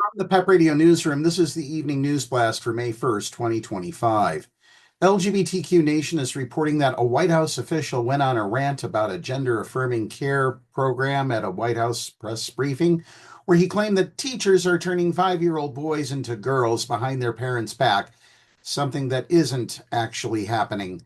From the PEP Radio Newsroom, this is the evening news blast for May 1st, 2025. LGBTQ Nation is reporting that a White House official went on a rant about a gender-affirming care program at a White House press briefing, where he claimed that teachers are turning 5-year-old boys into girls behind their parents' back, something that isn't actually happening.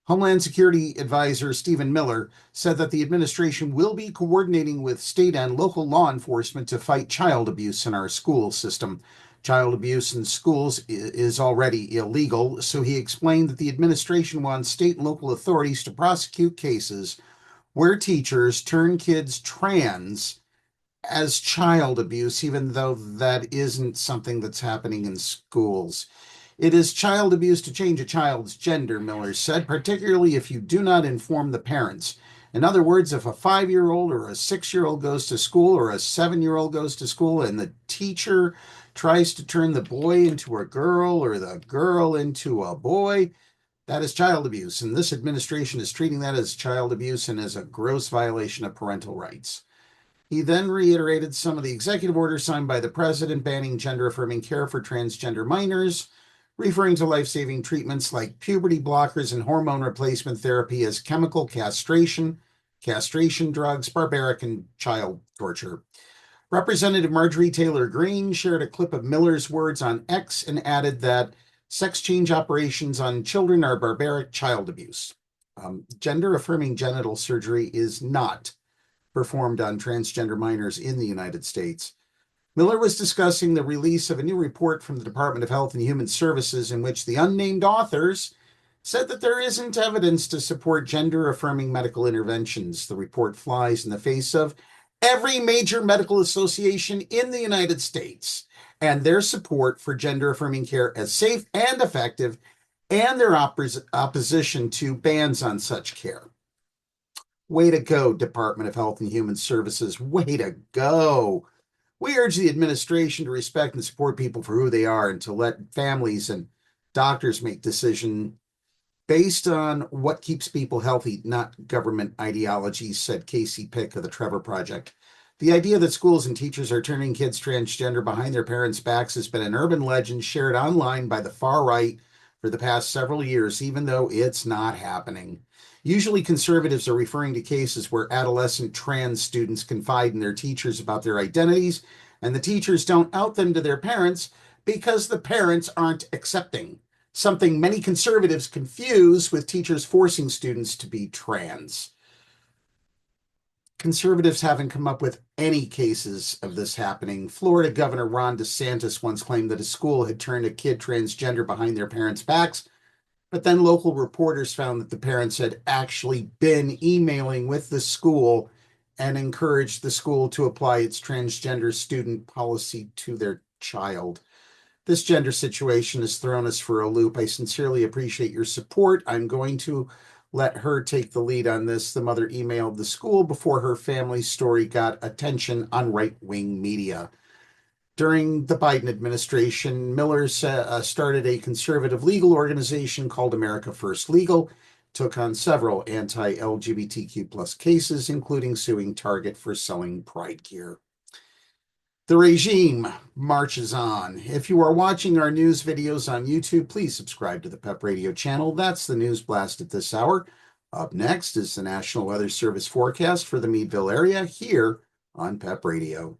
Homeland Security Advisor Stephen Miller said that the administration will be coordinating with state and local law enforcement to fight child abuse in our school system. Child abuse in schools is already illegal, so he explained that the administration wants state and local authorities to prosecute cases where teachers turn kids trans as child abuse, even though that isn't something that's happening in schools. It is child abuse to change a child's gender, Miller said, particularly if you do not inform the parents. In other words, if a 5-year-old or a 6-year-old goes to school or a 7-year-old goes to school and the teacher tries to turn the boy into a girl or the girl into a boy, that is child abuse. And this administration is treating that as child abuse and as a gross violation of parental rights. He then reiterated some of the executive orders signed by the president banning gender-affirming care for transgender minors, referring to life-saving treatments like puberty blockers and hormone replacement therapy as chemical castration, castration drugs, barbaric, and child torture. Representative Marjorie Taylor Greene shared a clip of Miller's words on X and added that sex change operations on children are barbaric child abuse. Gender-affirming genital surgery is not performed on transgender minors in the United States. Miller was discussing the release of a new report from the Department of Health and Human Services in which the unnamed authors said that there isn't evidence to support gender-affirming medical interventions. The report flies in the face of every major medical association in the United States and their support for gender-affirming care as safe and effective, and their opposition to bans on such care. Way to go, Department of Health and Human Services. Way to go. We urge the administration to respect and support people for who they are and to let families and doctors make decisions based on what keeps people healthy, not government ideologies, said Casey Pick of the Trevor Project. The idea that schools and teachers are turning kids transgender behind their parents' backs has been an urban legend shared online by the far right for the past several years, even though it's not happening. Usually conservatives are referring to cases where adolescent trans students confide in their teachers about their identities, and the teachers don't out them to their parents because the parents aren't accepting, something many conservatives confuse with teachers forcing students to be trans. Conservatives haven't come up with any cases of this happening. Florida Governor Ron DeSantis once claimed that a school had turned a kid transgender behind their parents' backs, but then local reporters found that the parents had actually been emailing with the school and encouraged the school to apply its transgender student policy to their child. This gender situation has thrown us for a loop. I sincerely appreciate your support. I'm going to let her take the lead on this. The mother emailed the school before her family's story got attention on right-wing media. During the Biden administration, Miller started a conservative legal organization called America First Legal, took on several anti-LGBTQ plus cases, including suing Target for selling Pride gear. The regime marches on. If you are watching our news videos on YouTube, please subscribe to the PEP Radio channel. That's the news blast at this hour. Up next is the National Weather Service forecast for the Meadville area here on PEP Radio.